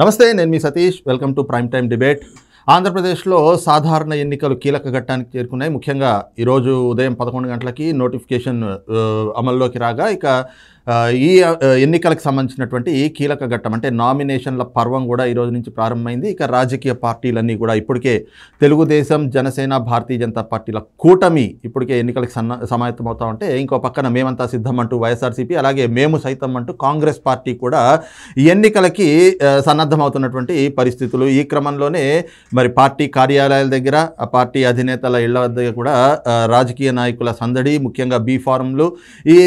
నమస్తే, నేను మీ Satish. Welcome to prime time debate. ఆంధ్రప్రదేశ్లో సాధారణ ఎన్నికలు కీలక ఘట్టానికి చేరుకున్నాయి. ముఖ్యంగా ఈరోజు ఉదయం 11 గంటలకి నోటిఫికేషన్ అమల్లోకి రాగా ఇక ఈ ఎన్నికలకు సంబంధించినటువంటి ఈ కీలక ఘట్టం అంటే నామినేషన్ల పర్వం కూడా ఈరోజు నుంచి ప్రారంభమైంది. ఇక రాజకీయ పార్టీలన్నీ కూడా ఇప్పటికే తెలుగుదేశం, జనసేన, భారతీయ జనతా పార్టీల కూటమి ఇప్పటికే ఎన్నికలకు సమాయత్తమవుతా ఉంటే, ఇంకో పక్కన మేమంతా సిద్ధం అంటూ వైఎస్ఆర్సీపీ, అలాగే మేము సైతం అంటూ కాంగ్రెస్ పార్టీ కూడా ఎన్నికలకి సన్నద్ధమవుతున్నటువంటి పరిస్థితులు. ఈ క్రమంలోనే మరి పార్టీ కార్యాలయాల దగ్గర, ఆ పార్టీ అధినేతల ఇళ్ల వద్ద కూడా రాజకీయ నాయకుల సందడి, ముఖ్యంగా బీ ఫారంలు, ఈ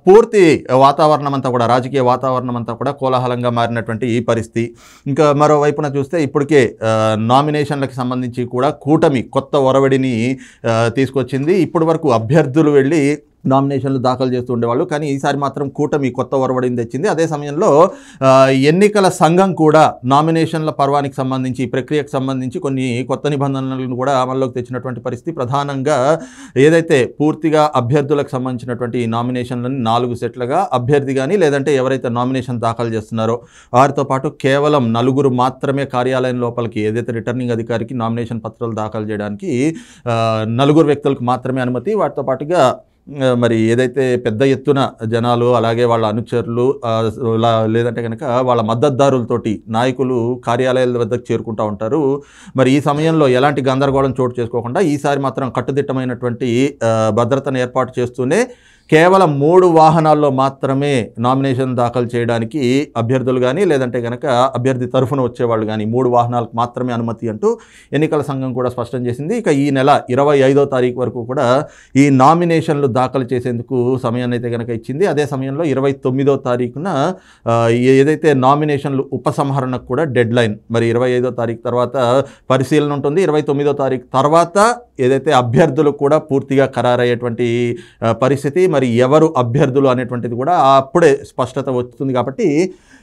పూర్తి వాతావరణం అంతా కూడా, రాజకీయ వాతావరణం అంతా కూడా కోలాహలంగా మారినటువంటి ఈ పరిస్థితి. ఇంకా మరోవైపున చూస్తే ఇప్పటికే నామినేషన్లకు సంబంధించి కూడా కూటమి కొత్త ఒరవడిని తీసుకొచ్చింది. ఇప్పటి వరకు అభ్యర్థులు వెళ్ళి నామినేషన్లు దాఖలు చేస్తూ ఉండేవాళ్ళు, కానీ ఈసారి మాత్రం కూటమి కొత్త ఒరవడిని తెచ్చింది. అదే సమయంలో ఎన్నికల సంఘం కూడా నామినేషన్ల పర్వానికి సంబంధించి, ప్రక్రియకు సంబంధించి కొన్ని కొత్త నిబంధనలను కూడా అమల్లోకి తెచ్చినటువంటి పరిస్థితి. ప్రధానంగా ఏదైతే పూర్తిగా అభ్యర్థులకు సంబంధించినటువంటి ఈ నామినేషన్లను 4 సెట్లుగా అభ్యర్థి కానీ, లేదంటే ఎవరైతే నామినేషన్ దాఖలు చేస్తున్నారో వారితో పాటు కేవలం 4 మాత్రమే కార్యాలయం లోపలికి, ఏదైతే రిటర్నింగ్ అధికారికి నామినేషన్ పత్రాలు దాఖలు చేయడానికి 4 వ్యక్తులకు మాత్రమే అనుమతి. వాటితో పాటుగా మరి ఏదైతే పెద్ద ఎత్తున జనాలు, అలాగే వాళ్ళ అనుచరులు, లేదంటే కనుక వాళ్ళ మద్దతుదారులతోటి నాయకులు కార్యాలయాల వద్దకు చేరుకుంటూ ఉంటారు. మరి ఈ సమయంలో ఎలాంటి గందరగోళం చోటు చేసుకోకుండా ఈసారి మాత్రం కట్టుదిట్టమైనటువంటి భద్రతను ఏర్పాటు చేస్తూనే కేవలం 3 వాహనాల్లో మాత్రమే నామినేషన్ దాఖలు చేయడానికి అభ్యర్థులు కానీ, లేదంటే కనుక అభ్యర్థి తరఫున వచ్చేవాళ్ళు కానీ 3 వాహనాలకు మాత్రమే అనుమతి అంటూ ఎన్నికల సంఘం కూడా స్పష్టం చేసింది. ఇక ఈ నెల 25వ తారీఖు వరకు కూడా ఈ నామినేషన్లు దాఖలు చేసేందుకు సమయాన్ని అయితే కనుక ఇచ్చింది. అదే సమయంలో 29వ తారీఖున ఏదైతే నామినేషన్లు ఉపసంహరణకు కూడా డెడ్ లైన్, మరి 25వ తారీఖు తర్వాత పరిశీలన ఉంటుంది. 29వ తారీఖు తర్వాత ఏదైతే అభ్యర్థులు కూడా పూర్తిగా ఖరారయ్యేటువంటి పరిస్థితి, మరి ఎవరు అభ్యర్థులు అనేటువంటిది కూడా అప్పుడే స్పష్టత వస్తుంది. కాబట్టి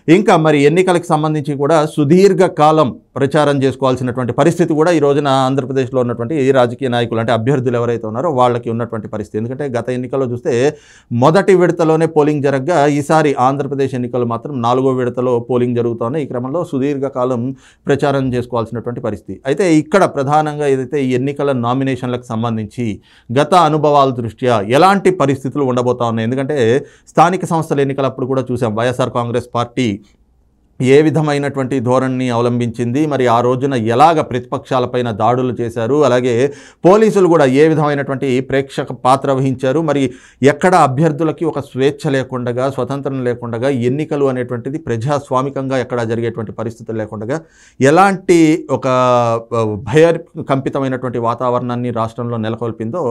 ఇంకా మరి ఎన్నికలకు సంబంధించి కూడా సుదీర్ఘకాలం ప్రచారం చేసుకోవాల్సినటువంటి పరిస్థితి కూడా ఈ రోజున ఆంధ్రప్రదేశ్లో ఉన్నటువంటి రాజకీయ నాయకులు, అంటే అభ్యర్థులు ఎవరైతే ఉన్నారో వాళ్ళకి ఉన్నటువంటి పరిస్థితి. ఎందుకంటే గత ఎన్నికల్లో చూస్తే మొదటి విడతలోనే పోలింగ్ జరగగా, ఈసారి ఆంధ్రప్రదేశ్ ఎన్నికలు మాత్రం 4వ విడతలో పోలింగ్ జరుగుతున్నాయి. ఈ క్రమంలో సుదీర్ఘకాలం ప్రచారం చేసుకోవాల్సినటువంటి పరిస్థితి. అయితే ఇక్కడ ప్రధానంగా ఏదైతే ఈ ఎన్నికల నామినేషన్లకు సంబంధించి గత అనుభవాల దృష్ట్యా ఎలాంటి పరిస్థితులు ఉండబోతా ఉన్నాయి. ఎందుకంటే స్థానిక సంస్థల ఎన్నికలప్పుడు కూడా చూసాం వైఎస్ఆర్ కాంగ్రెస్ పార్టీ ఏ విధమైనటువంటి ధోరణిని అవలంబించింది, మరి ఆ రోజున ఎలాగ ప్రతిపక్షాలపైన దాడులు చేశారు, అలాగే పోలీసులు కూడా ఏ విధమైనటువంటి ప్రేక్షక పాత్ర వహించారు, మరి ఎక్కడ అభ్యర్థులకి ఒక స్వేచ్ఛ లేకుండా, స్వతంత్రం లేకుండా, ఎన్నికలు అనేటువంటిది ప్రజాస్వామికంగా ఎక్కడ జరిగేటువంటి పరిస్థితులు లేకుండా ఎలాంటి ఒక భయకంపితమైనటువంటి వాతావరణాన్ని రాష్ట్రంలో నెలకొల్పిందో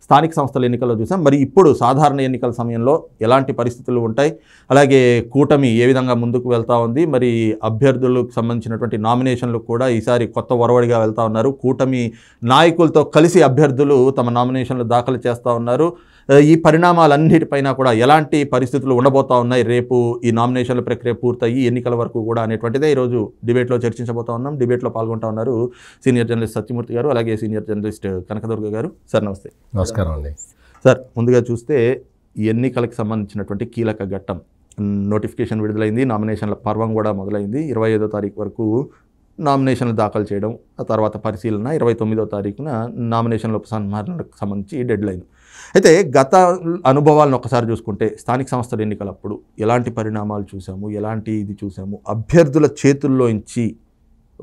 స్థానిక సంస్థల ఎన్నికల్లో చూసాం. మరి ఇప్పుడు సాధారణ ఎన్నికల సమయంలో ఎలాంటి పరిస్థితులు ఉంటాయి, అలాగే కూటమి ఏ విధంగా ముందుకు వెళ్తూ ఉంది, మరి అభ్యర్థులకు సంబంధించినటువంటి నామినేషన్లు కూడా ఈసారి కొత్త ఒరవడిగా వెళ్తూ ఉన్నారు. కూటమి నాయకులతో కలిసి అభ్యర్థులు తమ నామినేషన్లు దాఖలు చేస్తూ ఉన్నారు. ఈ పరిణామాలన్నిటిపైన కూడా ఎలాంటి పరిస్థితులు ఉండబోతూ ఉన్నాయి రేపు ఈ నామినేషన్ల ప్రక్రియ పూర్తయ్యి ఎన్నికల వరకు కూడా అనేటువంటిదే ఈరోజు డిబేట్లో చర్చించబోతా ఉన్నాం. డిబేట్లో పాల్గొంటూ ఉన్నారు సీనియర్ జర్నలిస్ట్ సత్యమూర్తి గారు, అలాగే సీనియర్ జర్నలిస్ట్ కనకదుర్గ గారు. సార్ నమస్తే. నమస్కారం అండి. సార్, ముందుగా చూస్తే ఎన్నికలకు సంబంధించినటువంటి కీలక ఘట్టం, నోటిఫికేషన్ విడుదలైంది, నామినేషన్ల పర్వం కూడా మొదలైంది. 25వ తారీఖు వరకు నామినేషన్లు దాఖలు చేయడం, ఆ తర్వాత పరిశీలన, 29వ తారీఖున నామినేషన్ల ఉపసంహరణకు సంబంధించి డెడ్ లైన్. అయితే గత అనుభవాలను ఒకసారి చూసుకుంటే స్థానిక సంస్థల ఎన్నికలప్పుడు ఎలాంటి పరిణామాలు చూసాము, ఎలాంటి ఇది చూసాము, అభ్యర్థుల చేతుల్లోంచి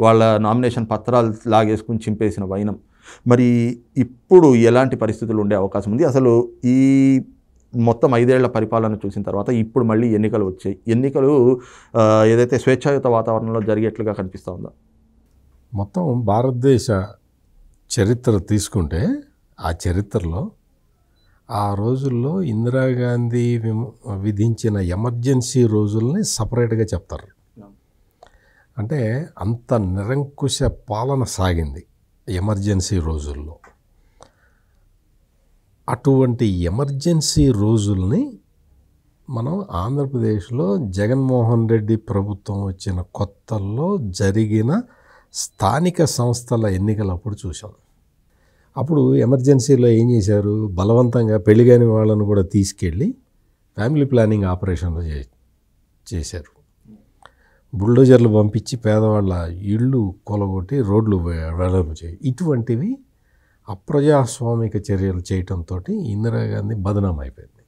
వాళ్ళ నామినేషన్ పత్రాలు లాగేసుకుని చింపేసిన వైనం, మరి ఇప్పుడు ఎలాంటి పరిస్థితులు ఉండే అవకాశం ఉంది? అసలు ఈ మొత్తం 5 ఏళ్ల పరిపాలన చూసిన తర్వాత ఇప్పుడు మళ్ళీ ఎన్నికలు వచ్చాయి. ఎన్నికలు ఏదైతే స్వేచ్ఛాయుత వాతావరణంలో జరిగేట్లుగా కనిపిస్తూ ఉందా? మొత్తం భారతదేశ చరిత్ర తీసుకుంటే ఆ చరిత్రలో ఆ రోజుల్లో ఇందిరాగాంధీ విధించిన ఎమర్జెన్సీ రోజుల్ని సపరేట్గా చెప్తారు. అంటే అంత నిరంకుశ పాలన సాగింది ఎమర్జెన్సీ రోజుల్లో. అటువంటి ఎమర్జెన్సీ రోజుల్ని మనం ఆంధ్రప్రదేశ్లో జగన్మోహన్ రెడ్డి ప్రభుత్వం వచ్చిన కొత్తల్లో జరిగిన స్థానిక సంస్థల ఎన్నికలప్పుడు చూసాం. అప్పుడు ఎమర్జెన్సీలో ఏం చేశారు, బలవంతంగా పెళ్లిగాని వాళ్ళను కూడా తీసుకెళ్ళి ఫ్యామిలీ ప్లానింగ్ ఆపరేషన్లు చేశారు. బుల్డోజర్లు పంపించి పేదవాళ్ళ ఇళ్ళు కొలగొట్టి రోడ్లు వెడల్పు చేయి, ఇటువంటివి అప్రజాస్వామిక చర్యలు చేయటంతో ఇందిరాగాంధీ బదనాం అయిపోయింది.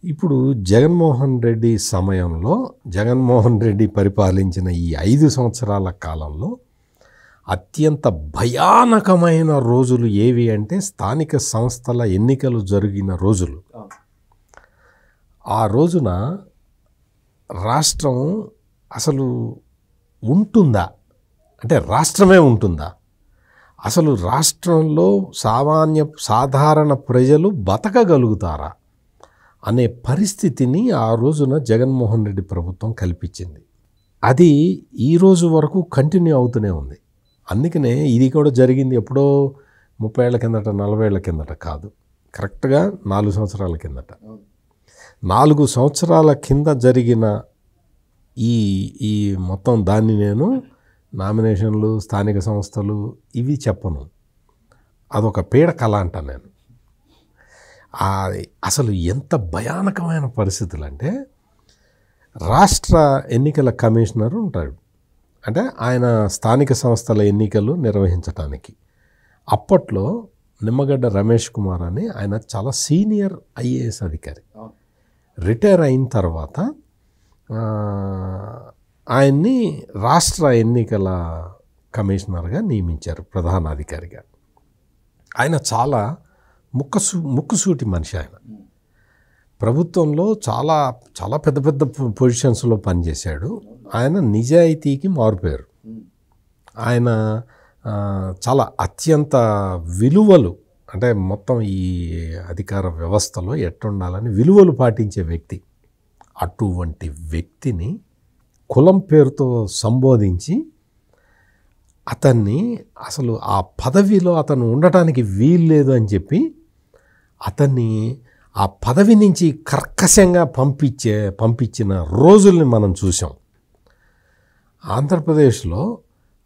ఇప్పుడు జగన్మోహన్ రెడ్డి సమయంలో, జగన్మోహన్ రెడ్డి పరిపాలించిన ఈ 5 సంవత్సరాల కాలంలో అత్యంత భయానకమైన రోజులు ఏవి అంటే స్థానిక సంస్థల ఎన్నికలు జరిగిన రోజులు. ఆ రోజున రాష్ట్రం అసలు ఉంటుందా అంటే రాష్ట్రమే ఉంటుందా, అసలు రాష్ట్రంలో సాధారణ ప్రజలు బతకగలుగుతారా అనే పరిస్థితిని ఆ రోజున జగన్మోహన్ రెడ్డి ప్రభుత్వం కల్పించింది. అది ఈ రోజు వరకు కంటిన్యూ అవుతూనే ఉంది. అందుకనే ఇది కూడా జరిగింది ఎప్పుడో 30 ఏళ్ల కిందట, 40 ఏళ్ల కిందట కాదు, కరెక్ట్గా 4 సంవత్సరాల కిందట. 4 సంవత్సరాల కింద జరిగిన ఈ మొత్తం దాన్ని నేను నామినేషన్లు, స్థానిక సంస్థలు ఇవి చెప్పను, అదొక పీడకల అంట నేను. అసలు ఎంత భయానకమైన పరిస్థితులు అంటే, రాష్ట్ర ఎన్నికల కమిషనర్ ఉంటాడు, అంటే ఆయన స్థానిక సంస్థల ఎన్నికలు నిర్వహించడానికి. అప్పట్లో నిమ్మగడ్డ రమేష్ కుమార్ అని ఆయన చాలా సీనియర్ ఐఏఎస్ అధికారి. రిటైర్ అయిన తర్వాత ఆయన్ని రాష్ట్ర ఎన్నికల కమిషనర్గా నియమించారు, ప్రధానాధికారిగా. ఆయన చాలా ముక్కుసూటి మనిషి. ఆయన ప్రభుత్వంలో చాలా చాలా పెద్ద పెద్ద పొజిషన్స్లో పనిచేశాడు. ఆయన నిజాయితీకి మారుపేరు. ఆయన చాలా అత్యంత విలువలు, అంటే మొత్తం ఈ అధికార వ్యవస్థలో ఎట్టుండాలని విలువలు పాటించే వ్యక్తి. అటువంటి వ్యక్తిని కులం పేరుతో సంబోధించి అతన్ని అసలు ఆ పదవిలో అతను ఉండటానికి వీల్లేదు అని చెప్పి అతన్ని ఆ పదవి నుంచి కర్కశంగా పంపించిన రోజుల్ని మనం చూసాం. ఆంధ్రప్రదేశ్లో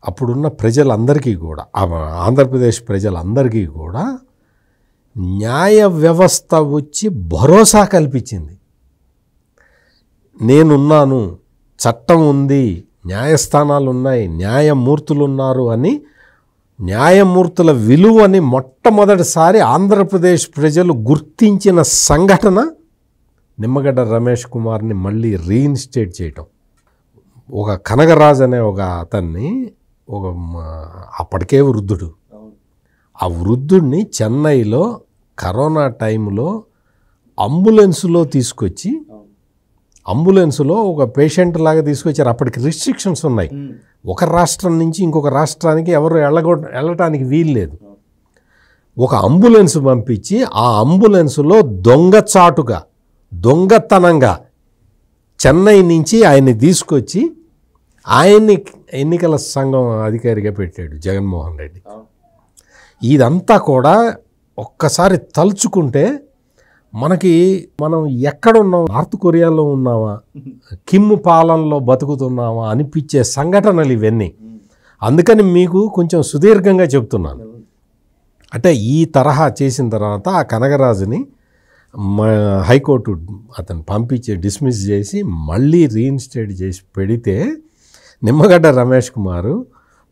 అప్పుడున్న ప్రజలందరికీ కూడా, ఆంధ్రప్రదేశ్ ప్రజలందరికీ కూడా న్యాయ వ్యవస్థ వచ్చి భరోసా కల్పించింది. నేనున్నాను, చట్టం ఉంది, న్యాయస్థానాలు ఉన్నాయి, న్యాయమూర్తులు ఉన్నారు అని న్యాయమూర్తుల విలువని మొట్టమొదటిసారి ఆంధ్రప్రదేశ్ ప్రజలు గుర్తించిన సంఘటన నిమ్మగడ్డ రమేష్ కుమార్ని మళ్ళీ రీఇన్స్టేట్ చేయటం. ఒక కనగరాజు అనే ఒక అతన్ని, అప్పటికే వృద్ధుడు, ఆ వృద్ధుడిని చెన్నైలో కరోనా టైంలో అంబులెన్స్లో తీసుకొచ్చి, అంబులెన్స్లో ఒక పేషెంట్ లాగా తీసుకొచ్చారు. అప్పటికి రిస్ట్రిక్షన్స్ ఉన్నాయి, ఒక రాష్ట్రం నుంచి ఇంకొక రాష్ట్రానికి ఎవరు వెళ్ళటానికి వీల్లేదు. ఒక అంబులెన్స్ పంపించి ఆ అంబులెన్స్లో దొంగచాటుగా, దొంగతనంగా చెన్నై నుంచి ఆయన్ని తీసుకొచ్చి ఆయన్ని ఎన్నికల సంఘం అధికారిగా పెట్టాడు జగన్మోహన్ రెడ్డి. ఇదంతా కూడా ఒక్కసారి తలుచుకుంటే మనం ఎక్కడున్నాం, నార్త్ కొరియాలో ఉన్నామా, కిమ్ పాలనలో బతుకుతున్నామా అనిపించే సంఘటనలు ఇవన్నీ. అందుకని మీకు కొంచెం సుదీర్ఘంగా చెప్తున్నాను. అంటే ఈ తరహా చేసిన తర్వాత ఆ కనగరాజుని హైకోర్టు అతను పంపించి డిస్మిస్ చేసి మళ్ళీ రీఇన్స్టేట్ చేసి పెడితే, నిమ్మగడ్డ రమేష్ కుమారు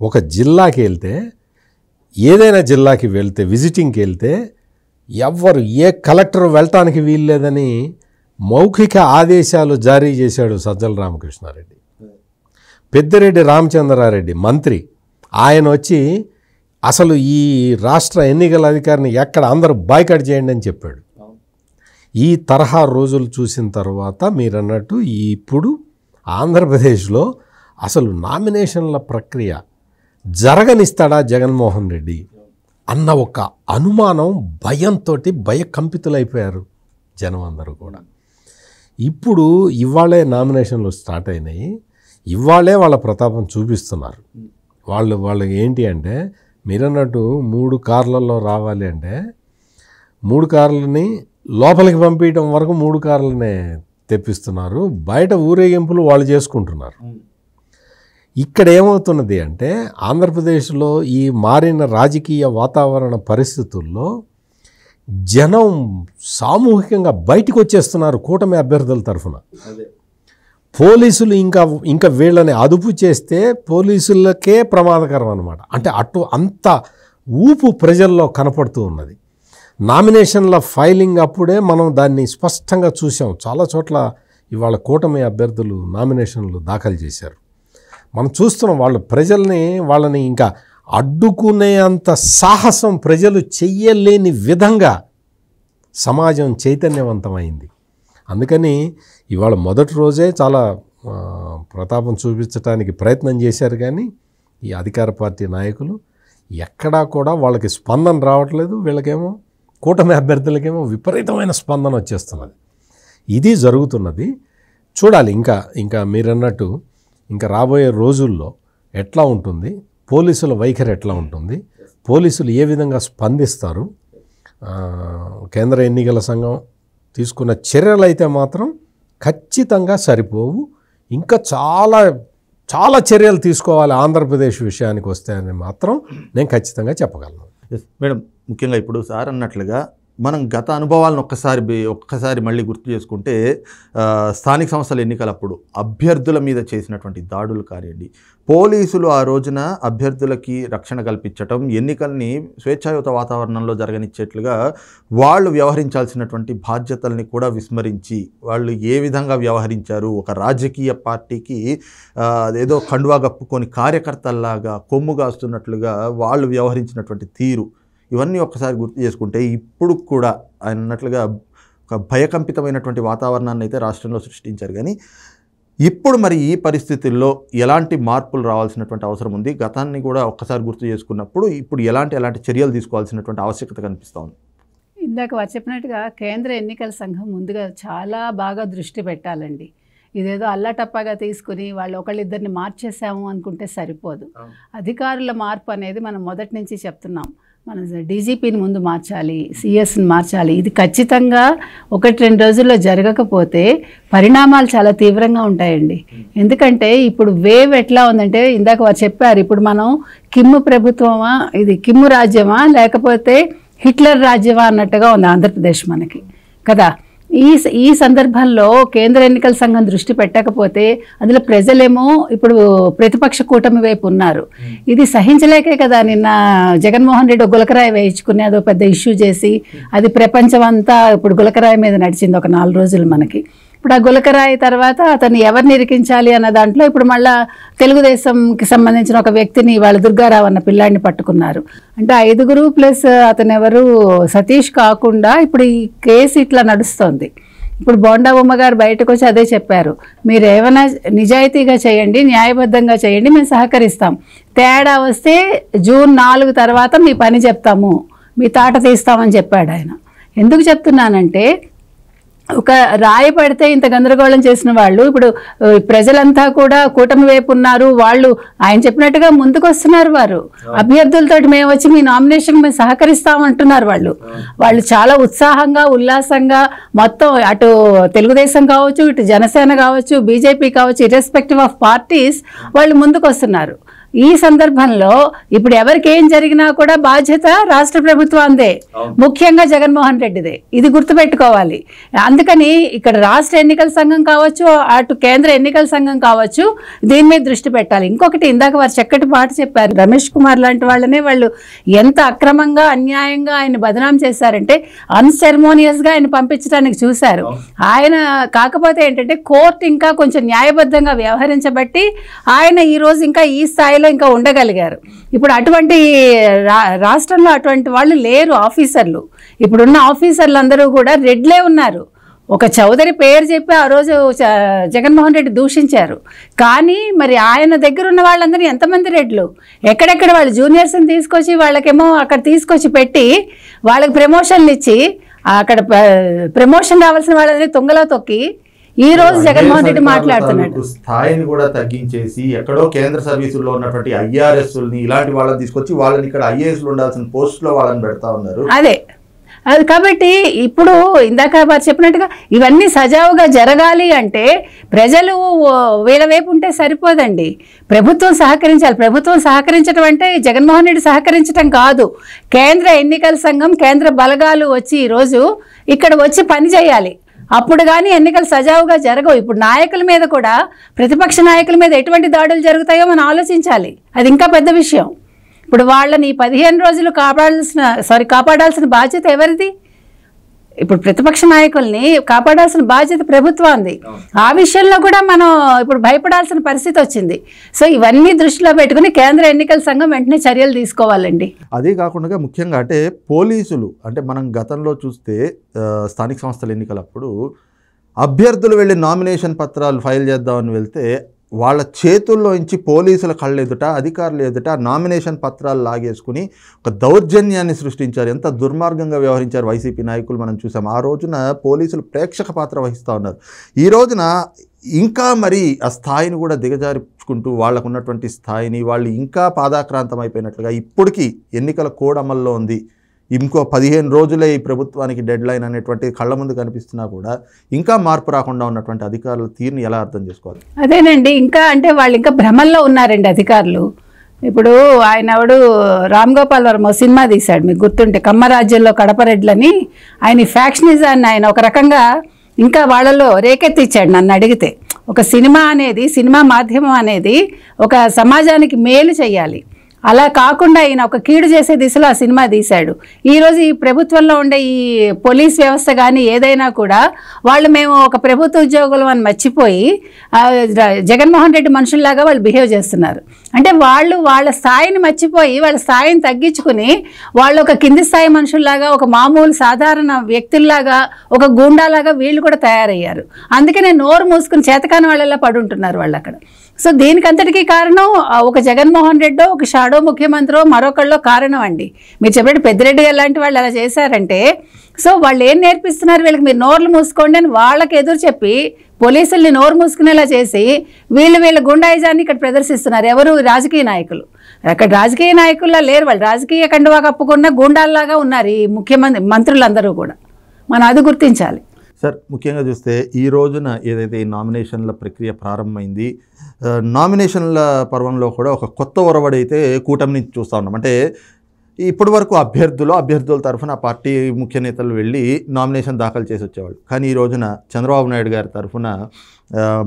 ఒక జిల్లాకి వెళ్తే, ఏదైనా జిల్లాకి వెళ్తే, విజిటింగ్కి వెళ్తే ఎవ్వరు, ఏ కలెక్టర్ వెళ్ళటానికి వీల్లేదని మౌఖిక ఆదేశాలు జారీ చేశాడు సజ్జల రామకృష్ణారెడ్డి. పెద్దిరెడ్డి రామచంద్రారెడ్డి మంత్రి, ఆయన వచ్చి అసలు ఈ రాష్ట్ర ఎన్నికల అధికారిని ఎక్కడ అందరూ బాయ్కాట్ చేయండి అని చెప్పాడు. ఈ తరహా రోజులు చూసిన తర్వాత మీరన్నట్టు ఇప్పుడు ఆంధ్రప్రదేశ్లో అసలు నామినేషన్ల ప్రక్రియ జరగనిస్తాడా జగన్మోహన్ రెడ్డి అన్న ఒక అనుమానం, భయంతో భయకంపితులైపోయారు జనం అందరూ కూడా. ఇప్పుడు ఇవాళే నామినేషన్లు స్టార్ట్ అయినాయి, ఇవాళే వాళ్ళ ప్రతాపం చూపిస్తున్నారు. వాళ్ళు ఏంటి అంటే, మీరన్నట్టు 3 కార్లలో రావాలి అంటే 3 కార్లని లోపలికి పంపించడం వరకు 3 కార్లనే తెప్పిస్తున్నారు, బయట ఊరేగింపులు వాళ్ళు చేసుకుంటున్నారు. ఇక్కడ ఏమవుతున్నది అంటే, ఆంధ్రప్రదేశ్లో ఈ మారిన రాజకీయ వాతావరణ పరిస్థితుల్లో జనం సామూహికంగా బయటకు వచ్చేస్తున్నారు కూటమి అభ్యర్థుల తరఫున. పోలీసులు ఇంకా వీళ్ళని అదుపు చేస్తే పోలీసులకే ప్రమాదకరం అన్నమాట. అంటే అంత ఊపు ప్రజల్లో కనపడుతూ ఉన్నది. నామినేషన్ల ఫైలింగ్ అప్పుడే మనం దాన్ని స్పష్టంగా చూసాం. చాలా చోట్ల ఇవాళ కూటమి అభ్యర్థులు నామినేషన్లు దాఖలు చేశారు. మనం చూస్తున్నాం వాళ్ళని ఇంకా అడ్డుకునే అంత సాహసం ప్రజలు చెయ్యలేని విధంగా సమాజం చైతన్యవంతమైంది. అందుకని ఇవాళ మొదటి రోజే చాలా ప్రతాపం చూపించడానికి ప్రయత్నం చేశారు. కానీ ఈ అధికార పార్టీ నాయకులు ఎక్కడా కూడా వాళ్ళకి స్పందన రావట్లేదు. వీళ్ళకేమో కూటమి అభ్యర్థులకేమో విపరీతమైన స్పందన వచ్చేస్తున్నది. ఇది జరుగుతున్నది. చూడాలి ఇంకా మీరన్నట్టు ఇంకా రాబోయే రోజుల్లో ఎట్లా ఉంటుంది, పోలీసుల వైఖరి ఎట్లా ఉంటుంది, పోలీసులు ఏ విధంగా స్పందిస్తారు. కేంద్ర ఎన్నికల సంఘం తీసుకున్న చర్యలు అయితే మాత్రం ఖచ్చితంగా సరిపోవు. ఇంకా చాలా చర్యలు తీసుకోవాలి ఆంధ్రప్రదేశ్ విషయానికి వస్తే అని మాత్రం నేను ఖచ్చితంగా చెప్పగలను. మేడం, ముఖ్యంగా ఇప్పుడు సార్ అన్నట్లుగా మనం గత అనుభవాలను ఒక్కసారి మళ్ళీ గుర్తు చేసుకుంటే స్థానిక సంస్థల ఎన్నికలప్పుడు అభ్యర్థుల మీద చేసినటువంటి దాడులు కానివ్వండి, పోలీసులు ఆ రోజున అభ్యర్థులకి రక్షణ కల్పించటం, ఎన్నికల్ని స్వేచ్ఛాయుత వాతావరణంలో జరగనిచ్చేట్లుగా వాళ్ళు వ్యవహరించాల్సినటువంటి బాధ్యతల్ని కూడా విస్మరించి వాళ్ళు ఏ విధంగా వ్యవహరించారు, ఒక రాజకీయ పార్టీకి ఏదో కండువా కప్పుకొని కార్యకర్తల్లాగా కొమ్ము కాస్తున్నట్లుగా వాళ్ళు వ్యవహరించినటువంటి తీరు, ఇవన్నీ ఒక్కసారి గుర్తు చేసుకుంటే ఇప్పుడు కూడా ఆయన అన్నట్లుగా ఒక భయకంపితమైనటువంటి వాతావరణాన్ని అయితే రాష్ట్రంలో సృష్టించారు. కానీ ఇప్పుడు మరి ఈ పరిస్థితుల్లో ఎలాంటి మార్పులు రావాల్సినటువంటి అవసరం ఉంది, గతాన్ని కూడా ఒక్కసారి గుర్తు చేసుకున్నప్పుడు ఇప్పుడు ఎలాంటి చర్యలు తీసుకోవాల్సినటువంటి ఆవశ్యకత కనిపిస్తూ ఉంది? ఇందాక వారు చెప్పినట్టుగా కేంద్ర ఎన్నికల సంఘం ముందుగా చాలా బాగా దృష్టి పెట్టాలండి. ఇదేదో అల్లటప్పగా తీసుకుని వాళ్ళు ఒకళ్ళిద్దరిని మార్చేసాము అనుకుంటే సరిపోదు. అధికారుల మార్పు అనేది మనం మొదటి నుంచి చెప్తున్నాం. మనం డీజీపీని ముందు మార్చాలి, సిఎస్ని మార్చాలి. ఇది ఖచ్చితంగా 1-2 రోజుల్లో జరగకపోతే పరిణామాలు చాలా తీవ్రంగా ఉంటాయండి. ఎందుకంటే ఇప్పుడు వేవ్ ఎట్లా ఉందంటే ఇందాక వారు చెప్పారు, ఇప్పుడు మనం కిమ్ము ప్రభుత్వమా, ఇది కిమ్ము రాజ్యమా లేకపోతే హిట్లర్ రాజ్యమా అన్నట్టుగా ఉంది ఆంధ్రప్రదేశ్ మనకి కదా. ఈ సందర్భంలో కేంద్ర ఎన్నికల సంఘం దృష్టి పెట్టకపోతే అందులో ప్రజలేమో ఇప్పుడు ప్రతిపక్ష కూటమి వైపు ఉన్నారు. ఇది సహించలేకే కదా నిన్న జగన్మోహన్ రెడ్డి గులకరాయి వేయించుకుని అదో పెద్ద ఇష్యూ చేసి అది ప్రపంచం అంతా ఇప్పుడు గులకరాయి మీద నడిచింది ఒక 4 రోజులు మనకి. ఇప్పుడు ఆ గులకరాయి తర్వాత అతన్ని ఎవరిని ఇరికించాలి అన్న దాంట్లో ఇప్పుడు మళ్ళా తెలుగుదేశంకి సంబంధించిన ఒక వ్యక్తిని వాళ్ళ దుర్గారావు అన్న పిల్లాడిని పట్టుకున్నారు. అంటే 5 ప్లస్ అతను ఎవరు సతీష్ కాకుండా ఇప్పుడు ఈ కేసు ఇట్లా నడుస్తోంది. ఇప్పుడు బోండా ఉమ్మగారు బయటకు వచ్చి అదే చెప్పారు, మీరు ఏమైనా నిజాయితీగా చేయండి, న్యాయబద్ధంగా చేయండి, మేము సహకరిస్తాం. తేడా వస్తే జూన్ 4 తర్వాత మీ పని చెప్తాము, మీ తాట తీస్తామని చెప్పాడు ఆయన. ఎందుకు చెప్తున్నానంటే ఒక రాయి పడితే ఇంత గందరగోళం చేసిన వాళ్ళు ఇప్పుడు ప్రజలంతా కూడా కూటమి వైపు ఉన్నారు. వాళ్ళు ఆయన చెప్పినట్టుగా ముందుకు వస్తున్నారు. వారు అభ్యర్థులతో మేము వచ్చి మీ నామినేషన్ మేము సహకరిస్తామంటున్నారు. వాళ్ళు చాలా ఉత్సాహంగా ఉల్లాసంగా మొత్తం అటు తెలుగుదేశం కావచ్చు, ఇటు జనసేన కావచ్చు, బీజేపీ కావచ్చు, ఇర్రెస్పెక్టివ్ ఆఫ్ పార్టీస్ వాళ్ళు ముందుకు వస్తున్నారు. ఈ సందర్భంలో ఇప్పుడు ఎవరికి ఏం జరిగినా కూడా బాధ్యత రాష్ట్ర ప్రభుత్వాందే, ముఖ్యంగా జగన్మోహన్ రెడ్డిదే. ఇది గుర్తుపెట్టుకోవాలి. అందుకని ఇక్కడ రాష్ట్ర ఎన్నికల సంఘం కావచ్చు, అటు కేంద్ర ఎన్నికల సంఘం కావచ్చు, దీని మీద దృష్టి పెట్టాలి. ఇంకొకటి ఇందాక వారు చక్కటి మాట చెప్పారు, రమేష్ కుమార్ లాంటి వాళ్ళనే వాళ్ళు ఎంత అక్రమంగా అన్యాయంగా ఆయన బదనాం చేశారంటే అన్సెరమోనియస్గా ఆయన పంపించడానికి చూశారు. ఆయన కాకపోతే ఏంటంటే కోర్టు ఇంకా కొంచెం న్యాయబద్ధంగా వ్యవహరించబట్టి ఆయన ఈరోజు ఇంకా ఈ స్థాయిలో ఇంకా ఉండగలిగారు. ఇప్పుడు అటువంటి రాష్ట్రంలో అటువంటి వాళ్ళు లేరు ఆఫీసర్లు. ఇప్పుడున్న ఆఫీసర్లు అందరూ కూడా రెడ్లే ఉన్నారు. ఒక చౌదరి పేరు చెప్పి ఆ రోజు జగన్మోహన్ రెడ్డి దూషించారు. కానీ మరి ఆయన దగ్గర ఉన్న వాళ్ళందరూ ఎంతమంది రెడ్లు, ఎక్కడెక్కడ వాళ్ళు జూనియర్స్ని తీసుకొచ్చి వాళ్ళకేమో అక్కడ తీసుకొచ్చి పెట్టి వాళ్ళకి ప్రమోషన్లు ఇచ్చి అక్కడ ప్రమోషన్ రావాల్సిన వాళ్ళని తుంగలో తొక్కి ఈ రోజు జగన్మోహన్ రెడ్డి మాట్లాడుతున్నాడు. స్థాయిని కూడా తగ్గించేసి ఎక్కడో కేంద్ర సర్వీసుల్లో ఉన్నటువంటి ఐఆర్ఎస్ని ఇలాంటి వాళ్ళని తీసుకొచ్చి వాళ్ళని ఇక్కడ ఐఏఎస్లు ఉండాల్సిన పోస్టులో వాళ్ళని పెడతా ఉన్నారు. అది కాబట్టి ఇప్పుడు ఇందాక వారు చెప్పినట్టుగా ఇవన్నీ సజావుగా జరగాలి అంటే ప్రజలు వీళ్ళ వైపు ఉంటే సరిపోదండి, ప్రభుత్వం సహకరించాలి. ప్రభుత్వం సహకరించడం అంటే జగన్మోహన్ రెడ్డి సహకరించడం కాదు, కేంద్ర ఎన్నికల సంఘం కేంద్ర బలగాలు వచ్చి ఈరోజు ఇక్కడ వచ్చి పని చేయాలి. అప్పుడు కానీ ఎన్నికలు సజావుగా జరగవు. ఇప్పుడు నాయకుల మీద కూడా, ప్రతిపక్ష నాయకుల మీద ఎటువంటి దాడులు జరుగుతాయో మనం ఆలోచించాలి. అది ఇంకా పెద్ద విషయం. ఇప్పుడు వాళ్ళని 15 రోజులు కాపాడాల్సిన బాధ్యత ఎవరిది? ఇప్పుడు ప్రతిపక్ష నాయకుల్ని కాపాడాల్సిన బాధ్యత ప్రభుత్వాన్ని. ఆ విషయంలో కూడా మనం ఇప్పుడు భయపడాల్సిన పరిస్థితి వచ్చింది. సో ఇవన్నీ దృష్టిలో పెట్టుకుని కేంద్ర ఎన్నికల సంఘం వెంటనే చర్యలు తీసుకోవాలండి. అదే కాకుండా ముఖ్యంగా అంటే పోలీసులు, అంటే మనం గతంలో చూస్తే స్థానిక సంస్థల ఎన్నికలప్పుడు అభ్యర్థులు వెళ్ళి నామినేషన్ పత్రాలు ఫైల్ చేద్దామని వెళ్తే వాళ్ళ చేతుల్లోంచి పోలీసుల కళ్ళెదుట, అధికారులు ఎదుట నామినేషన్ పత్రాలు లాగేసుకుని ఒక దౌర్జన్యాన్ని సృష్టించారు. ఎంత దుర్మార్గంగా వ్యవహరించారు వైసీపీ నాయకులు మనం చూసాం. ఆ రోజున పోలీసులు ప్రేక్షక పాత్ర వహిస్తూ ఉన్నారు. ఈ రోజున ఇంకా మరి ఆ స్థాయిని కూడా దిగజార్చుకుంటూ వాళ్ళకు ఉన్నటువంటి స్థాయిని వాళ్ళు ఇంకా పాదాక్రాంతం అయిపోయినట్లుగా ఇప్పటికీ ఎన్నికల కోడ్ అమల్లో ఉంది. ఇంకో 15 రోజులే ఈ ప్రభుత్వానికి డెడ్ లైన్ అనేటువంటి కళ్ళ ముందు కనిపిస్తున్నా కూడా ఇంకా మార్పు రాకుండా ఉన్నటువంటి అధికారుల తీరుని ఎలా అర్థం చేసుకోవాలి? అదేనండి, ఇంకా అంటే వాళ్ళు ఇంకా భ్రమల్లో ఉన్నారండి అధికారులు. ఇప్పుడు ఆయన ఎవడు రామ్ గోపాల్ వర్మ సినిమా తీశాడు, మీకు గుర్తుంటే, కమ్మరాజ్యంలో కడపరెడ్లని. ఆయన ఫ్యాక్షనిజాన్ని ఆయన ఒక రకంగా ఇంకా వాళ్ళలో రేకెత్తిచ్చాడు. నన్ను అడిగితే ఒక సినిమా అనేది, సినిమా మాధ్యమం అనేది ఒక సమాజానికి మేలు చేయాలి, అలా కాకుండా ఈయన ఒక కీడు చేసే దిశలో ఆ సినిమా తీశాడు. ఈరోజు ఈ ప్రభుత్వంలో ఉండే ఈ పోలీస్ వ్యవస్థ కానీ ఏదైనా కూడా వాళ్ళు మేము ఒక ప్రభుత్వ ఉద్యోగులు అని మర్చిపోయి జగన్మోహన్ రెడ్డి మనుషుల్లాగా వాళ్ళు బిహేవ్ చేస్తున్నారు. అంటే వాళ్ళు వాళ్ళ స్థాయిని మర్చిపోయి వాళ్ళ స్థాయిని తగ్గించుకుని వాళ్ళు ఒక కింది స్థాయి మనుషుల్లాగా, ఒక మామూలు సాధారణ వ్యక్తుల్లాగా, ఒక గూండాలాగా వీళ్ళు కూడా తయారయ్యారు. అందుకనే నోరు మూసుకుని చేతకాని వాళ్ళలా పడుంటున్నారు వాళ్ళు అక్కడ. సో దీనికంతటికీ కారణం ఒక జగన్మోహన్ రెడ్డో, ఒక షాడో ముఖ్యమంత్రో, మరొకళ్ళో కారణం అండి. మీరు చెప్పండి, పెద్దిరెడ్డి గారు లాంటి వాళ్ళు అలా చేశారంటే సో వాళ్ళు ఏం నేర్పిస్తున్నారు వీళ్ళకి? మీరు నోర్లు మూసుకోండి అని వాళ్ళకి ఎదురు చెప్పి పోలీసుల్ని నోరు మూసుకునేలా చేసి వీళ్ళ గుండాయిజాన్ని ఇక్కడ ప్రదర్శిస్తున్నారు. ఎవరు? రాజకీయ నాయకులు. అక్కడ రాజకీయ నాయకుల్లా లేరు వాళ్ళు, రాజకీయ కండువా కప్పుకున్న గూండాల్లాగా ఉన్నారు ఈ మంత్రులందరూ కూడా. మనం అది గుర్తించాలి. సార్, ముఖ్యంగా చూస్తే ఈ రోజున ఏదైతే ఈ నామినేషన్ల ప్రక్రియ ప్రారంభమైంది, నామినేషన్ల పర్వంలో కూడా ఒక కొత్త ఒరవడి అయితే కూటమి నుంచి చూస్తూ ఉన్నాం. అంటే ఇప్పటి వరకు అభ్యర్థుల తరఫున ఆ పార్టీ ముఖ్య నేతలు వెళ్ళి నామినేషన్ దాఖలు చేసి వచ్చేవాళ్ళు. కానీ ఈ రోజున చంద్రబాబు నాయుడు గారి తరఫున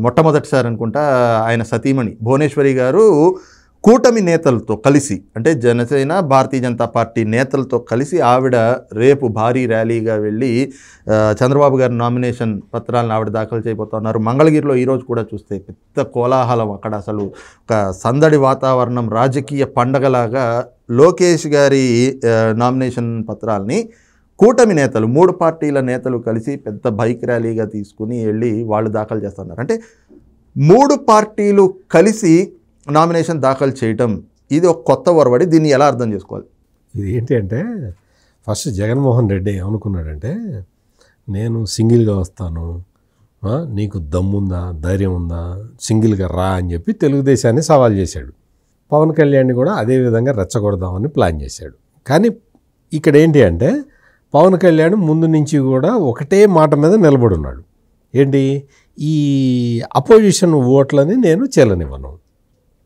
మొట్టమొదటిసారి అనుకుంటా ఆయన సతీమణి భువనేశ్వరి గారు కూటమి నేతలతో కలిసి, అంటే జనసేన, భారతీయ జనతా పార్టీ నేతలతో కలిసి ఆవిడ రేపు భారీ ర్యాలీగా వెళ్ళి చంద్రబాబు గారి నామినేషన్ పత్రాలను ఆవిడ దాఖలు చేయబోతున్నారు. మంగళగిరిలో ఈరోజు కూడా చూస్తే పెద్ద కోలాహలం, అక్కడ అసలు ఒక సందడి వాతావరణం, రాజకీయ పండగలాగా లోకేష్ గారి నామినేషన్ పత్రాలని కూటమి నేతలు, 3 పార్టీల నేతలు కలిసి పెద్ద బైక్ ర్యాలీగా తీసుకుని వెళ్ళి వాళ్ళు దాఖలు చేస్తున్నారు. అంటే 3 పార్టీలు కలిసి నామినేషన్ దాఖలు చేయటం ఇది ఒక కొత్త ఒరవడి. దీన్ని ఎలా అర్థం చేసుకోవాలి? ఇది ఏంటి అంటే, ఫస్ట్ జగన్మోహన్ రెడ్డి ఏమనుకున్నాడంటే, నేను సింగిల్గా వస్తాను, నీకు దమ్ముందా, ధైర్యం ఉందా, సింగిల్గా రా అని చెప్పి తెలుగుదేశాన్ని సవాల్ చేశాడు. పవన్ కళ్యాణ్ని కూడా అదే విధంగా రెచ్చగొడదామని ప్లాన్ చేశాడు. కానీ ఇక్కడ ఏంటి అంటే, పవన్ కళ్యాణ్ ముందు నుంచి కూడా ఒకటే మాట మీద నిలబడి ఉన్నాడు. ఏంటి? ఈ అపోజిషన్ ఓట్లని నేను చెల్లనివ్వను,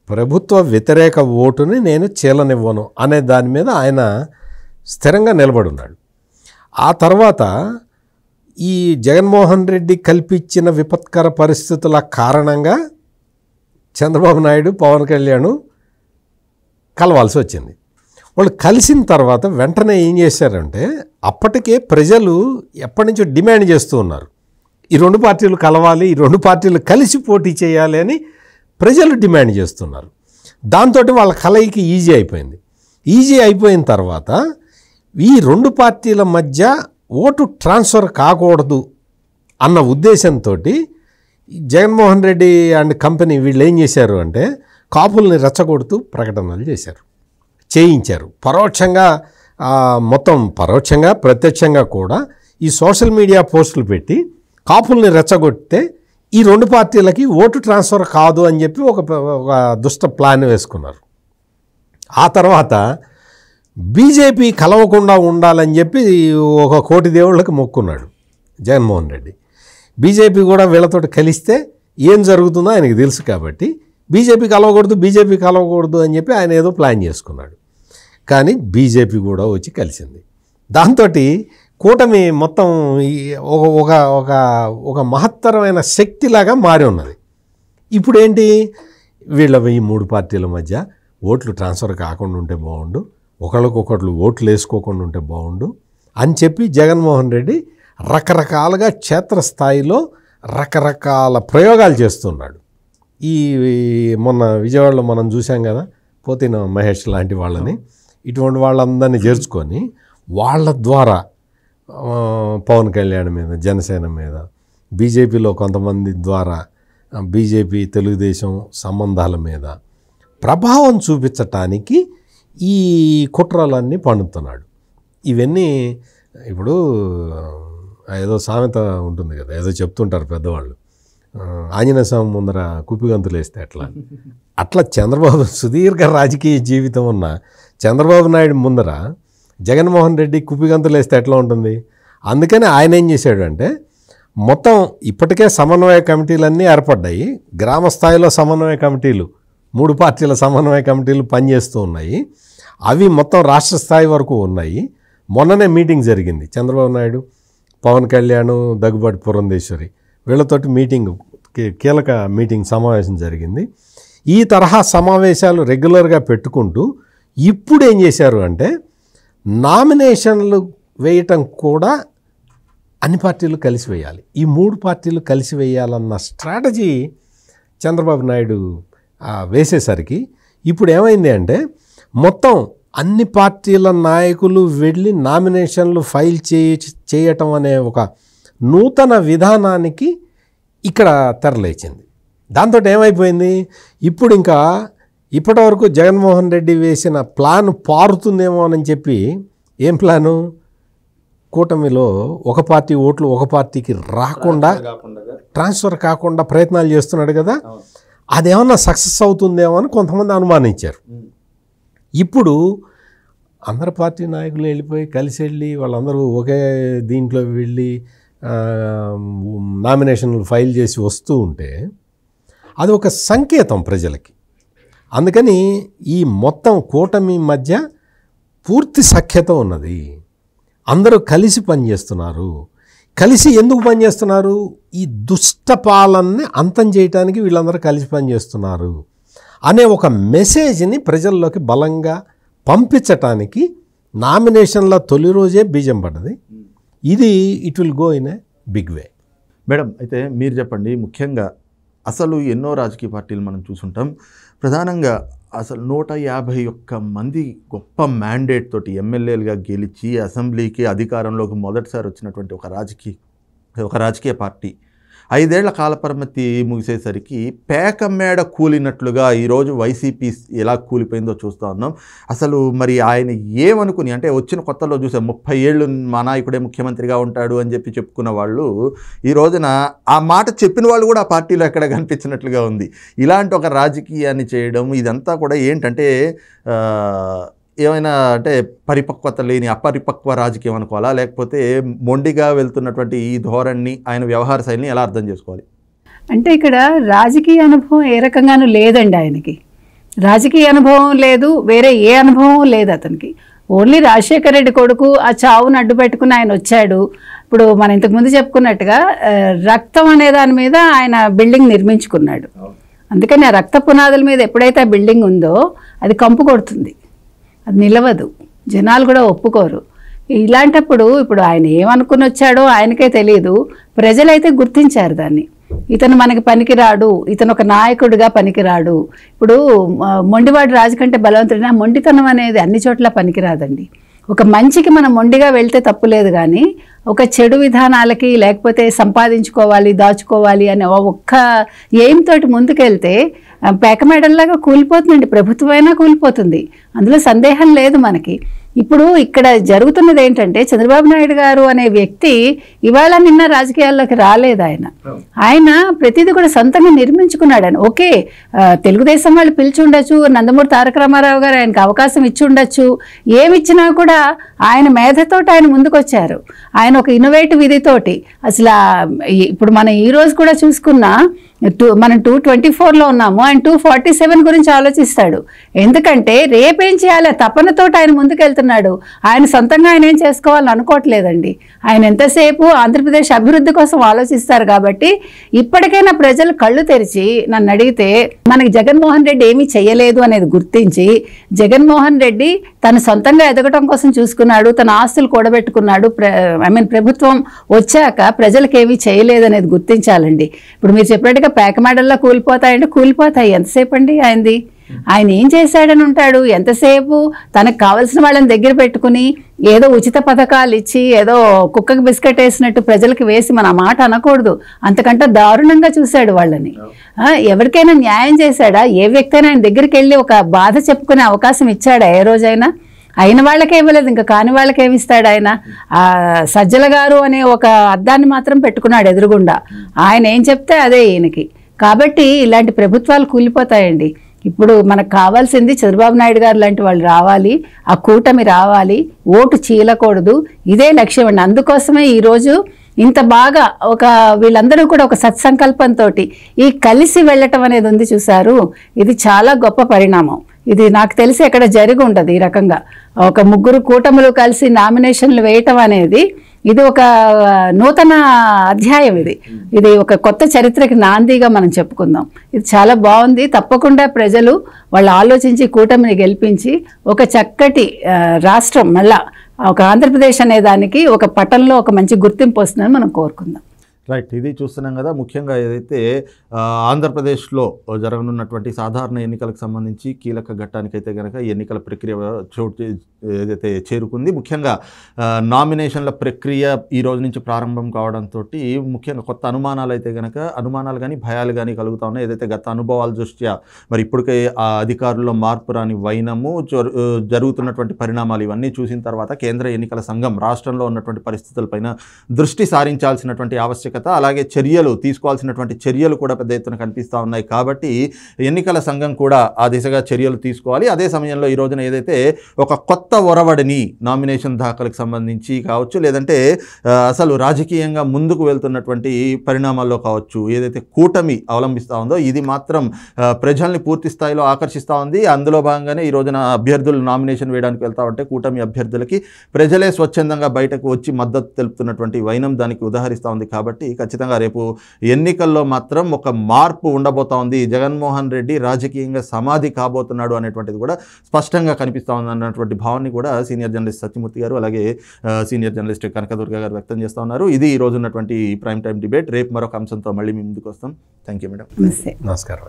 ప్రభుత్వ వ్యతిరేక ఓటుని నేను చీలనివ్వను అనే దాని మీద ఆయన స్థిరంగా నిలబడి ఉన్నాడు. ఆ తర్వాత ఈ జగన్మోహన్ రెడ్డి కల్పించిన విపత్కర పరిస్థితుల కారణంగా చంద్రబాబు నాయుడు, పవన్ కళ్యాణ్ కలవాల్సి వచ్చింది. వాళ్ళు కలిసిన తర్వాత వెంటనే ఏం చేశారంటే, అప్పటికే ప్రజలు ఎప్పటి నుంచో డిమాండ్ చేస్తూ ఉన్నారు, ఈ 2 పార్టీలు కలవాలి, ఈ 2 పార్టీలు కలిసి పోటీ చేయాలి అని ప్రజలు డిమాండ్ చేస్తున్నారు. దాంతో వాళ్ళ కలయికి ఈజీ అయిపోయింది. ఈజీ అయిపోయిన తర్వాత ఈ 2 పార్టీల మధ్య ఓటు ట్రాన్స్ఫర్ కాకూడదు అన్న ఉద్దేశంతో జగన్మోహన్ రెడ్డి అండ్ కంపెనీ వీళ్ళు ఏం చేశారు అంటే, కాపుల్ని రెచ్చగొడుతూ ప్రకటనలు చేయించారు. పరోక్షంగా, మొత్తం పరోక్షంగా ప్రత్యక్షంగా కూడా ఈ సోషల్ మీడియా పోస్టులు పెట్టి కాపుల్ని రెచ్చగొడితే ఈ 2 పార్టీలకి ఓటు ట్రాన్స్ఫర్ కాదు అని చెప్పి ఒక దుష్ట ప్లాన్ వేసుకున్నారు. ఆ తర్వాత బీజేపీ కలవకుండా ఉండాలని చెప్పి ఒక 1 కోటి దేవుళ్ళకి మొక్కున్నాడు జగన్మోహన్ రెడ్డి. బీజేపీ కూడా వీళ్ళతో కలిస్తే ఏం జరుగుతుందో ఆయనకు తెలుసు కాబట్టి బీజేపీ కలవకూడదు అని చెప్పి ఆయన ఏదో ప్లాన్ చేసుకున్నాడు. కానీ బీజేపీ కూడా వచ్చి కలిసింది. దాంతో కూటమి మొత్తం ఒక ఒక ఒక మహత్తరమైన శక్తిలాగా మారి ఉన్నది. ఇప్పుడు ఏంటి, ఈ 3 పార్టీల మధ్య ఓట్లు ట్రాన్స్ఫర్ కాకుండా ఉంటే బాగుండు, ఒకళ్ళకొకళ్ళు ఓట్లు వేసుకోకుండా ఉంటే బాగుండు అని చెప్పి జగన్మోహన్ రెడ్డి రకరకాలుగా క్షేత్రస్థాయిలో రకరకాల ప్రయోగాలు చేస్తున్నాడు. ఈ మొన్న విజయవాడలో మనం చూసాం కదా, పోతిన మహేష్ లాంటి వాళ్ళని, ఇటువంటి వాళ్ళందరినీ చేర్చుకొని వాళ్ళ ద్వారా పవన్ కళ్యాణ్ మీద, జనసేన మీద, బీజేపీలో కొంతమంది ద్వారా బీజేపీ తెలుగుదేశం సంబంధాల మీద ప్రభావం చూపించటానికి ఈ కుట్రలన్నీ పండుతున్నాడు. ఇవన్నీ ఇప్పుడు ఏదో సామెత ఉంటుంది కదా, ఏదో చెప్తుంటారు పెద్దవాళ్ళు, ఆంజనేయ స్వామి ముందర కుప్పిగంతులు వేస్తే అట్లా చంద్రబాబు సుదీర్ఘ రాజకీయ జీవితం ఉన్న చంద్రబాబు నాయుడు ముందర జగన్మోహన్ రెడ్డి కుప్పిగంతులు వేస్తే ఎట్లా ఉంటుంది. అందుకని ఆయన ఏం చేశాడు అంటే, మొత్తం ఇప్పటికే సమన్వయ కమిటీలన్నీ ఏర్పడ్డాయి, గ్రామ స్థాయిలో సమన్వయ కమిటీలు 3 పార్టీల సమన్వయ కమిటీలు పనిచేస్తూ ఉన్నాయి, అవి మొత్తం రాష్ట్ర స్థాయి వరకు ఉన్నాయి. మొన్ననే మీటింగ్ జరిగింది, చంద్రబాబు నాయుడు, పవన్ కళ్యాణ్, దగ్గుబాటి పురంధేశ్వరి వీళ్ళతోటి మీటింగ్, కీలక మీటింగ్ సమావేశం జరిగింది. ఈ తరహా సమావేశాలు రెగ్యులర్గా పెట్టుకుంటూ ఇప్పుడు ఏం చేశారు అంటే, నామినేషన్లు వేయటం కూడా అన్ని పార్టీలు కలిసి వేయాలి, ఈ 3 పార్టీలు కలిసి వేయాలన్న స్ట్రాటజీ చంద్రబాబు నాయుడు వేసేసరికి ఇప్పుడు ఏమైంది అంటే, మొత్తం అన్ని పార్టీల నాయకులు వెళ్ళి నామినేషన్లు ఫైల్ చేయటం అనే ఒక నూతన విధానానికి ఇక్కడ తెరలేచింది. దాంతో ఏమైపోయింది, ఇప్పుడు ఇంకా ఇప్పటివరకు జగన్మోహన్ రెడ్డి వేసిన ప్లాన్ పారుతుందేమో అని చెప్పి, ఏం ప్లాను, కూటమిలో ఒక పార్టీ ఓట్లు ఒక పార్టీకి రాకుండా, ట్రాన్స్ఫర్ కాకుండా ప్రయత్నాలు చేస్తున్నాడు కదా, అదేమన్నా సక్సెస్ అవుతుందేమో అని కొంతమంది అనుమానించారు. ఇప్పుడు అందరు పార్టీ నాయకులు వెళ్ళిపోయి కలిసి వెళ్ళి వాళ్ళందరూ ఒకే దీంట్లో వెళ్ళి నామినేషన్లు ఫైల్ చేసి వస్తూ ఉంటే అది ఒక సంకేతం ప్రజలకి. అందుకని ఈ మొత్తం కూటమి మధ్య పూర్తి సఖ్యత ఉన్నది, అందరూ కలిసి పనిచేస్తున్నారు. కలిసి ఎందుకు పనిచేస్తున్నారు, ఈ దుష్ట పాలనని అంతం చేయడానికి వీళ్ళందరూ కలిసి పనిచేస్తున్నారు అనే ఒక మెసేజ్ని ప్రజల్లోకి బలంగా పంపించటానికి నామినేషన్ల తొలి రోజే బీజం పడ్డది. ఇది it will go in a big way. Madam, అయితే మీరు చెప్పండి, ముఖ్యంగా అసలు ఎన్నో రాజకీయ పార్టీలు మనం చూసుంటాం, ప్రధానంగా అసలు 151 మంది గొప్ప మ్యాండేట్ తోటి ఎమ్మెల్యేలుగా గెలిచి అసెంబ్లీకి అధికారంలోకి మొదటిసారి వచ్చినటువంటి ఒక రాజకీయ పార్టీ 5 ఏళ్ల కాలపరిమితి ముగిసేసరికి పేక మేడ కూలినట్లుగా ఈరోజు వైసీపీ ఎలా కూలిపోయిందో చూస్తూ ఉన్నాం. అసలు మరి ఆయన ఏమనుకుని, అంటే వచ్చిన కొత్తలో చూసే 30 ఏళ్ళు మా నాయకుడే ముఖ్యమంత్రిగా ఉంటాడు అని చెప్పి చెప్పుకున్న వాళ్ళు ఈ రోజున ఆ మాట చెప్పిన వాళ్ళు కూడా ఆ పార్టీలో ఎక్కడ కనిపించినట్లుగా ఉంది. ఇలాంటి ఒక రాజకీయాన్ని చేయడం ఇదంతా కూడా ఏంటంటే ఏమైనా అంటే పరిపక్వత లేని అపరిపక్వ రాజకీయం అనుకోవాలా, లేకపోతే మొండిగా వెళ్తున్నటువంటి ఈ ధోరణి, ఆయన వ్యవహార శైలిని ఎలా అర్థం చేసుకోవాలి? అంటే ఇక్కడ రాజకీయ అనుభవం ఏ రకంగానూ లేదండి, ఆయనకి రాజకీయ అనుభవం లేదు, వేరే ఏ అనుభవం లేదు అతనికి. ఓన్లీ రాజశేఖర రెడ్డి కొడుకు ఆ చావును అడ్డు పెట్టుకుని ఆయన వచ్చాడు. ఇప్పుడు మనం ఇంతకుముందు చెప్పుకున్నట్టుగా రక్తం అనే దాని మీద ఆయన బిల్డింగ్ నిర్మించుకున్నాడు. అందుకని ఆ రక్త పునాదుల మీద ఎప్పుడైతే ఆ బిల్డింగ్ ఉందో అది కంపు కొడుతుంది, అది నిలవదు, జనాలు కూడా ఒప్పుకోరు. ఇలాంటప్పుడు ఇప్పుడు ఆయన ఏమనుకుని వచ్చాడో ఆయనకే తెలియదు, ప్రజలైతే గుర్తించారు దాన్ని. ఇతను మనకి పనికిరాడు, ఇతను ఒక నాయకుడిగా పనికిరాడు. ఇప్పుడు మొండివాడు రాజు కంటే బలవంతుడైనా మొండితనం అనేది అన్ని చోట్ల పనికిరాదండి. ఒక మంచికి మనం మొండిగా వెళ్తే తప్పులేదు, కానీ ఒక చెడు విధానాలకి లేకపోతే సంపాదించుకోవాలి, దాచుకోవాలి అనే ఒక్క ఎయిమ్ తోటి ముందుకెళ్తే పేకమేడల్లాగా కూలిపోతుందండి, ప్రభుత్వమైనా కూలిపోతుంది, అందులో సందేహం లేదు మనకి. ఇప్పుడు ఇక్కడ జరుగుతున్నది ఏంటంటే, చంద్రబాబు నాయుడు గారు అనే వ్యక్తి ఇవాళ నిన్న రాజకీయాల్లోకి రాలేదు. ఆయన ప్రతిదీ కూడా సొంతంగా నిర్మించుకున్నాడు. ఆయన ఓకే, తెలుగుదేశం వాళ్ళు పిలిచి ఉండొచ్చు, నందమూరి తారక రామారావు గారు ఆయనకు అవకాశం ఇచ్చి ఉండొచ్చు, ఏమిచ్చినా కూడా ఆయన మేధతోటి ఆయన ముందుకొచ్చారు. ఆయన ఒక ఇన్నోవేటివ్ విధితోటి అసలు ఇప్పుడు మనం ఈ రోజు కూడా చూసుకున్నా మనం 224లో ఉన్నాము, ఆయన 247 గురించి ఆలోచిస్తాడు. ఎందుకంటే రేపేం చేయాలి తపనతో ఆయన ముందుకెళ్తున్నాడు. ఆయన సొంతంగా ఆయన ఏం చేసుకోవాలని అనుకోవట్లేదండి. ఆయన ఎంతసేపు ఆంధ్రప్రదేశ్ అభివృద్ధి కోసం ఆలోచిస్తారు. కాబట్టి ఇప్పటికైనా ప్రజలు కళ్ళు తెరిచి నన్ను అడిగితే మనకి జగన్మోహన్ రెడ్డి ఏమీ చేయలేదు అనేది గుర్తించి, జగన్మోహన్ రెడ్డి తను సొంతంగా ఎదగటం కోసం చూసుకున్నాడు, తన ఆస్తులు కూడబెట్టుకున్నాడు, ప్రభుత్వం వచ్చాక ప్రజలకు ఏమీ చేయలేదు అనేది గుర్తించాలండి. ఇప్పుడు మీరు చెప్పినట్టుగా పేకమేడల్లో కూలిపోతాయంటే కూలిపోతాయి, ఎంతసేపు అండి ఆయనది? ఆయన ఏం చేశాడని ఉంటాడు? ఎంతసేపు తనకు కావాల్సిన వాళ్ళని దగ్గర పెట్టుకుని ఏదో ఉచిత పథకాలు ఇచ్చి ఏదో కుక్కకి బిస్కెట్ వేసినట్టు ప్రజలకు వేసి మన మాట అనకూడదు. అంతకంటే దారుణంగా చూశాడు వాళ్ళని. ఎవరికైనా న్యాయం చేశాడా? ఏ వ్యక్తి అయినా ఆయన దగ్గరికి వెళ్ళి ఒక బాధ చెప్పుకునే అవకాశం ఇచ్చాడా ఏ రోజైనా? అయిన వాళ్ళకే ఇవ్వలేదు, ఇంకా కాని వాళ్ళకి ఏమిస్తాడు ఆయన? సజ్జల గారు అనే ఒక అద్దాన్ని మాత్రం పెట్టుకున్నాడు ఎదురుగుండా. ఆయన ఏం చెప్తే అదే ఈయనకి. కాబట్టి ఇలాంటి ప్రభుత్వాలు కూలిపోతాయండి. ఇప్పుడు మనకు కావాల్సింది చంద్రబాబు నాయుడు గారు లాంటి వాళ్ళు రావాలి, ఆ కూటమి రావాలి, ఓటు చీలకూడదు, ఇదే లక్ష్యం అండి. అందుకోసమే ఈరోజు ఇంత బాగా వీళ్ళందరూ కూడా ఒక సత్సంకల్పంతో ఈ కలిసి వెళ్ళటం అనేది ఉంది చూశారు. ఇది చాలా గొప్ప పరిణామం. ఇది నాకు తెలిసి ఎక్కడ జరిగి ఉండదు ఈ రకంగా. ఒక ముగ్గురు కూటములు కలిసి నామినేషన్లు వేయటం అనేది ఇది ఒక నూతన అధ్యాయం. ఇది ఒక కొత్త చరిత్రకి నాందిగా మనం చెప్పుకుందాం. ఇది చాలా బాగుంది. తప్పకుండా ప్రజలు వాళ్ళు ఆలోచించి కూటమిని గెలిపించి ఒక చక్కటి రాష్ట్రం మళ్ళా ఒక ఆంధ్రప్రదేశ్ అనే దానికి ఒక పటంలో ఒక మంచి గుర్తింపు వస్తుందని మనం కోరుకుందాం. రైట్, ఇది చూస్తున్నాం కదా. ముఖ్యంగా ఏదైతే ఆంధ్రప్రదేశ్లో జరగనున్నటువంటి సాధారణ ఎన్నికలకు సంబంధించి కీలక ఘట్టానికైతే కనుక ఎన్నికల ప్రక్రియ ఏదైతే చేరుకుంది. ముఖ్యంగా నామినేషన్ల ప్రక్రియ ఈ రోజు నుంచి ప్రారంభం కావడంతో ముఖ్యంగా కొత్త అనుమానాలు అయితే కనుక అనుమానాలు కానీ భయాలు కానీ కలుగుతూ ఉన్నాయి. ఏదైతే గత అనుభవాల దృష్ట్యా మరి ఇప్పటికే ఆ అధికారుల్లో మార్పు రాని వైనము, జరుగుతున్నటువంటి పరిణామాలు ఇవన్నీ చూసిన తర్వాత కేంద్ర ఎన్నికల సంఘం రాష్ట్రంలో ఉన్నటువంటి పరిస్థితులపైన దృష్టి సారించాల్సినటువంటి ఆవశ్యకత, అలాగే చర్యలు తీసుకోవాల్సినటువంటి చర్యలు కూడా పెద్ద ఎత్తున కనిపిస్తూ ఉన్నాయి. కాబట్టి ఎన్నికల సంఘం కూడా ఆ దిశగా చర్యలు తీసుకోవాలి. అదే సమయంలో ఈ రోజున ఏదైతే ఒక కొత్త ఒరవడిని నామినేషన్ దాఖలకు సంబంధించి కావచ్చు, లేదంటే అసలు రాజకీయంగా ముందుకు వెళ్తున్నటువంటి పరిణామాల్లో కావచ్చు, ఏదైతే కూటమి అవలంబిస్తూ ఉందో ఇది మాత్రం ప్రజల్ని పూర్తి స్థాయిలో ఆకర్షిస్తూ ఉంది. అందులో భాగంగానే ఈ రోజున అభ్యర్థులు నామినేషన్ వేయడానికి వెళ్తా ఉంటే కూటమి అభ్యర్థులకి ప్రజలే స్వచ్ఛందంగా బయటకు వచ్చి మద్దతు తెలుపుతున్నటువంటి వైనం దానికి ఉదాహరిస్తూ ఉంది. కాబట్టి ఖచ్చితంగా రేపు ఎన్నికల్లో మాత్రం ఒక మార్పు ఉండబోతా ఉంది. జగన్మోహన్ రెడ్డి రాజకీయంగా సమాధి కాబోతున్నాడు అనేటువంటిది కూడా స్పష్టంగా కనిపిస్తూ ఉంది అన్నటువంటి భావాన్ని కూడా సీనియర్ జర్నలిస్ట్ సత్యమూర్తి గారు అలాగే సీనియర్ జర్నలిస్ట్ కనకదుర్గ గారు వ్యక్తం చేస్తూ ఉన్నారు. ఇది ఈ రోజు ఉన్నటువంటి ప్రైమ్ టైం డిబేట్. రేపు మరొక అంశంతో మళ్ళీ మీ ముందుకు వస్తాం. Thank you madam. నమస్కారం.